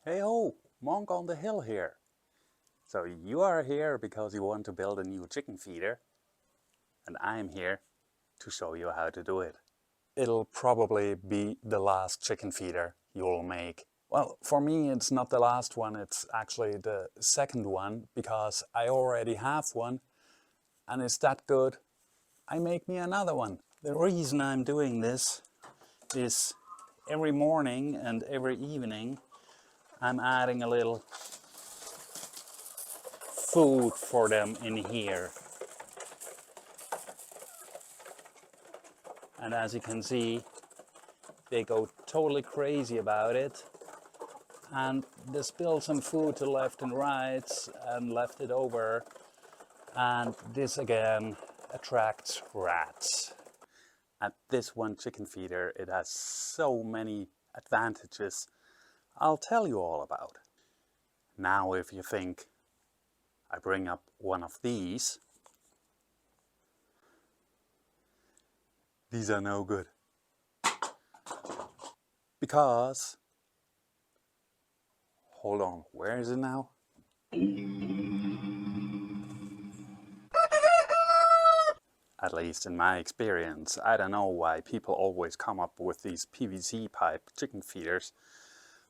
Hey ho, Monk on the hill here. So you are here because you want to build a new chicken feeder, and I'm here to show you how to do it. It'll probably be the last chicken feeder you'll make. Well, for me it's not the last one, it's actually the second one, because I already have one and it's that good, I make me another one. The reason I'm doing this is every morning and every evening I'm adding a little food for them in here. And as you can see, they go totally crazy about it. And they spill some food to left and right and left it over. And this again attracts rats. And this one chicken feeder, it has so many advantages I'll tell you all about. Now if you think I bring up one of these are no good. Because, hold on, where is it now? At least in my experience, I don't know why people always come up with these PVC pipe chicken feeders,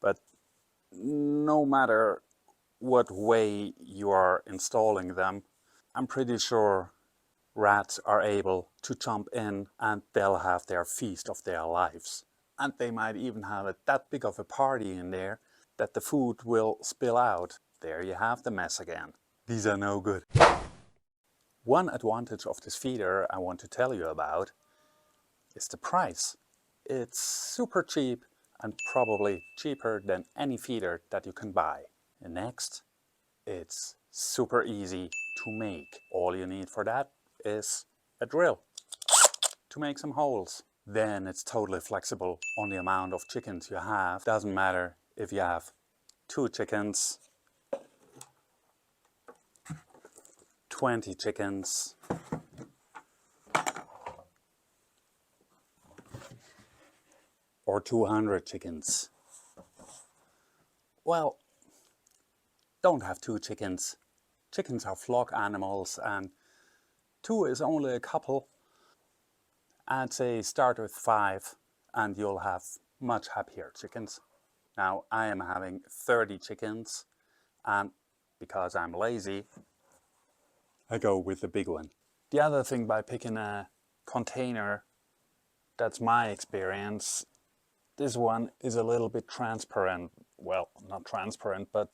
but no matter what way you are installing them, I'm pretty sure rats are able to jump in and they'll have their feast of their lives. And they might even have that big of a party in there that the food will spill out. There you have the mess again. These are no good. One advantage of this feeder I want to tell you about is the price. It's super cheap and probably cheaper than any feeder that you can buy. And next, it's super easy to make. All you need for that is a drill to make some holes. Then it's totally flexible on the amount of chickens you have. Doesn't matter if you have 2 chickens, 20 chickens, or 200 chickens. Well, don't have 2 chickens. Chickens are flock animals and 2 is only a couple. I'd say start with 5 and you'll have much happier chickens. Now I am having 30 chickens and because I'm lazy, I go with the big one. The other thing by picking a container, that's my experience, this one is a little bit transparent. Well, not transparent, but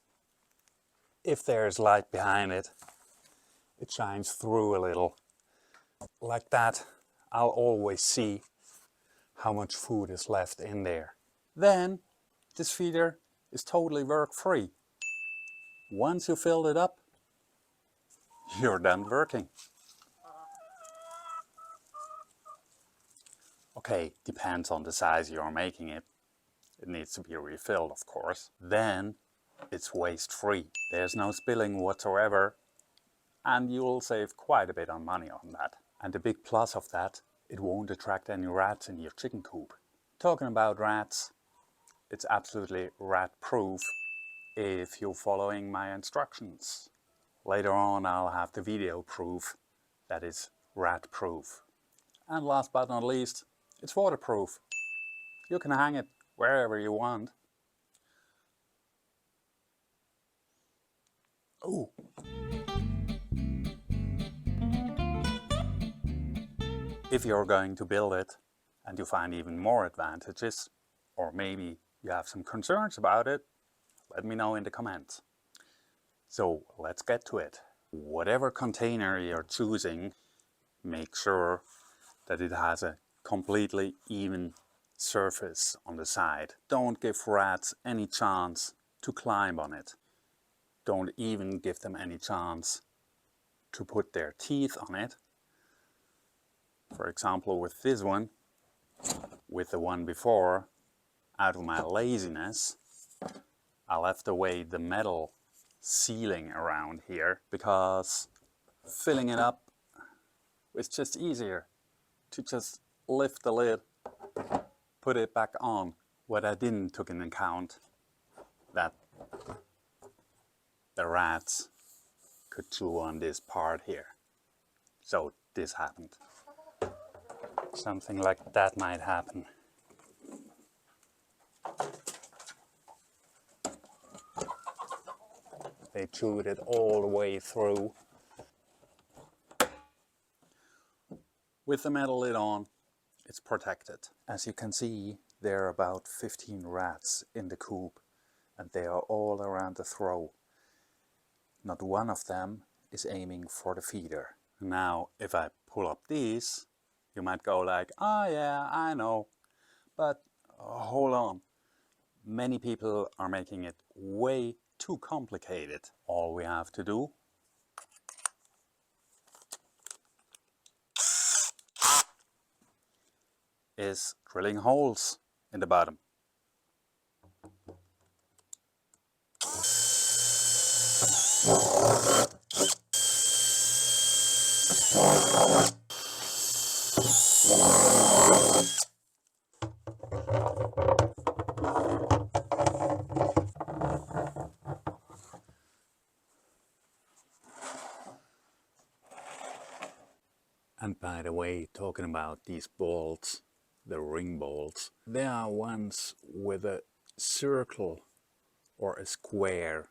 if there's light behind it, it shines through a little. Like that, I'll always see how much food is left in there. Then, this feeder is totally work-free. Once you filled it up, you're done working. Okay, depends on the size you're making it. It needs to be refilled, of course. Then, it's waste-free. There's no spilling whatsoever, and you'll save quite a bit of money on that. And the big plus of that, it won't attract any rats in your chicken coop. Talking about rats, it's absolutely rat proof if you're following my instructions. Later on I'll have the video proof that is rat proof. And last but not least, it's waterproof. You can hang it wherever you want. Ooh. If you're going to build it and you find even more advantages, or maybe you have some concerns about it, let me know in the comments. So let's get to it. Whatever container you're choosing, make sure that it has a completely even surface on the side. Don't give rats any chance to climb on it. Don't even give them any chance to put their teeth on it. For example, with this one, with the one before, out of my laziness, I left away the metal sealing around here because filling it up was just easier to just lift the lid, put it back on. What I didn't take into account that the rats could chew on this part here. So this happened. Something like that might happen. They chewed it all the way through. With the metal lid on, it's protected. As you can see, there are about 15 rats in the coop, and they are all around the throw. Not one of them is aiming for the feeder. Now, if I pull up these, you might go like, oh yeah, I know. But hold on. Many people are making it way too complicated. All we have to do is drilling holes in the bottom. And by the way, talking about these bolts, the ring bolts, there are ones with a circle or a square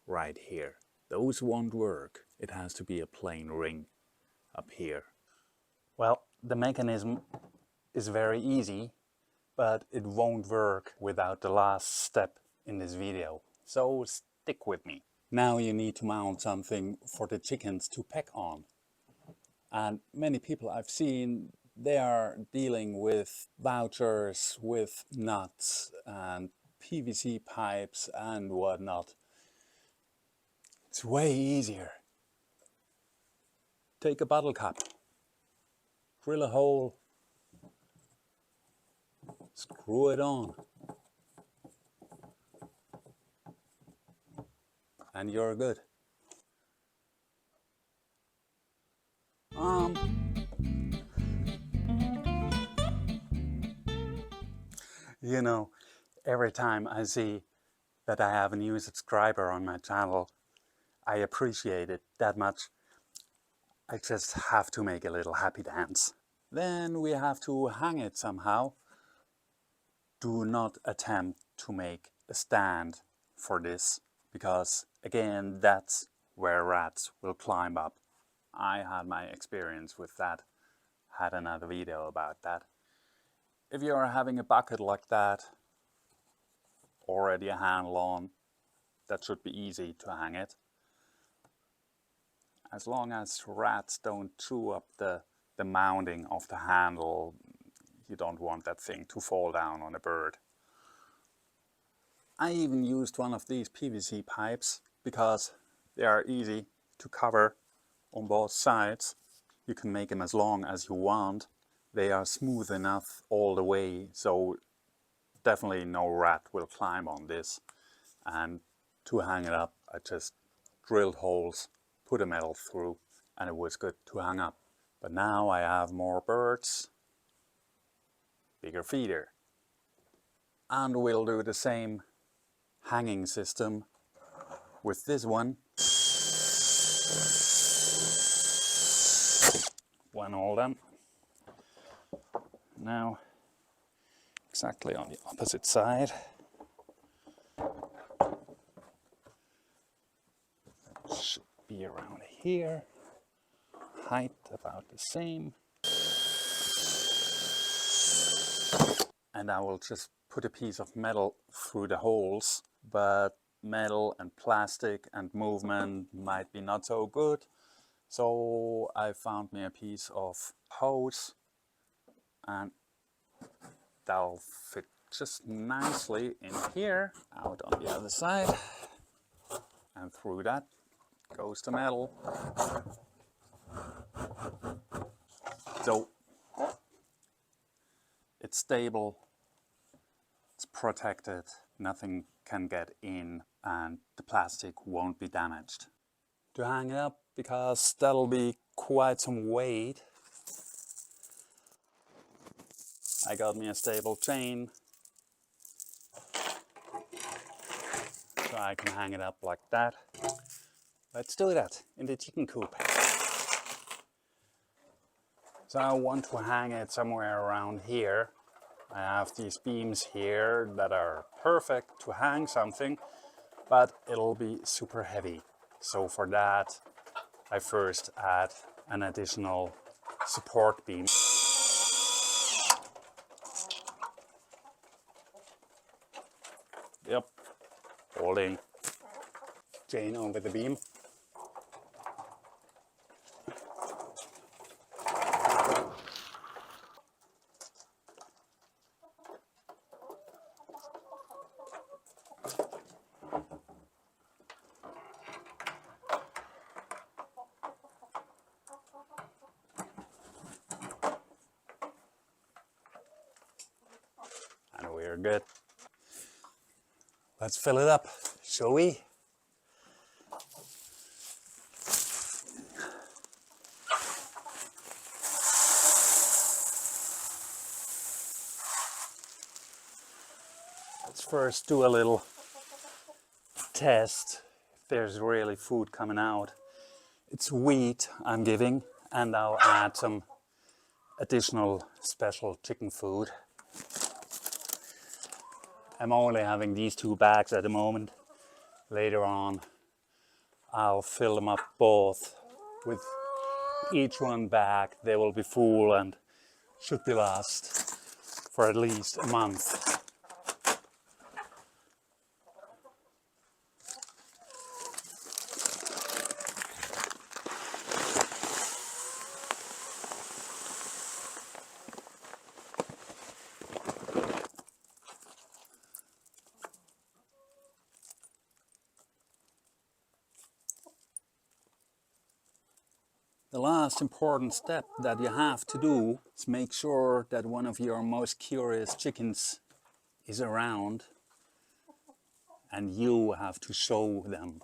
right here. Those won't work. It has to be a plain ring up here. Well, the mechanism is very easy, but it won't work without the last step in this video. So stick with me. Now you need to mount something for the chickens to peck on. And many people I've seen, they are dealing with vouchers, with nuts and PVC pipes and whatnot. It's way easier. Take a bottle cap, drill a hole, screw it on, and you're good. You know, every time I see that I have a new subscriber on my channel, I appreciate it that much. I just have to make a little happy dance. Then we have to hang it somehow. Do not attempt to make a stand for this, because again, that's where rats will climb up. I had my experience with that, had another video about that. If you're having a bucket like that, already a handle on, that should be easy to hang it. As long as rats don't chew up the mounting of the handle, you don't want that thing to fall down on a bird. I even used one of these PVC pipes because they are easy to cover on both sides. You can make them as long as you want. They are smooth enough all the way, so definitely no rat will climb on this. And to hang it up, I just drilled holes, put a metal through, and it was good to hang up. But now I have more birds, bigger feeder. And we'll do the same hanging system with this one. One all done. Now, exactly on the opposite side. Should be around here. Height about the same. And I will just put a piece of metal through the holes, but metal and plastic and movement might be not so good. So I found me a piece of hose, and that'll fit just nicely in here, out on the other side, and through that goes the metal. So it's stable, it's protected, nothing can get in, and the plastic won't be damaged. To hang it up, because that'll be quite some weight, I got me a stable chain. so I can hang it up like that. Let's do that in the chicken coop. So I want to hang it somewhere around here. I have these beams here that are perfect to hang something, but it'll be super heavy. So for that, I first add an additional support beam. Yep, holding chain over the beam. And we're good. Let's fill it up, shall we? Let's first do a little test if there's really food coming out. It's wheat I'm giving, and I'll add some additional special chicken food. I'm only having these 2 bags at the moment. Later on, I'll fill them up both with each 1 bag. They will be full and should be last for at least a month. The last important step that you have to do is make sure that one of your most curious chickens is around, and you have to show them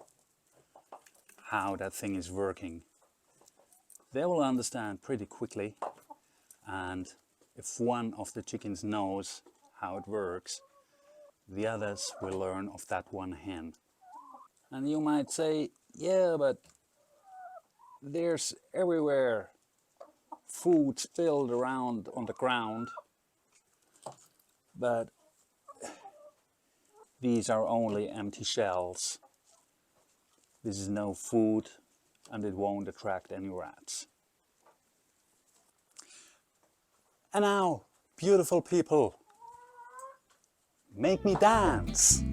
how that thing is working. They will understand pretty quickly, and if one of the chickens knows how it works, the others will learn of that one hen. And you might say, yeah, but there's everywhere food spilled around on the ground, but these are only empty shells. This is no food, and it won't attract any rats. And now, beautiful people, make me dance.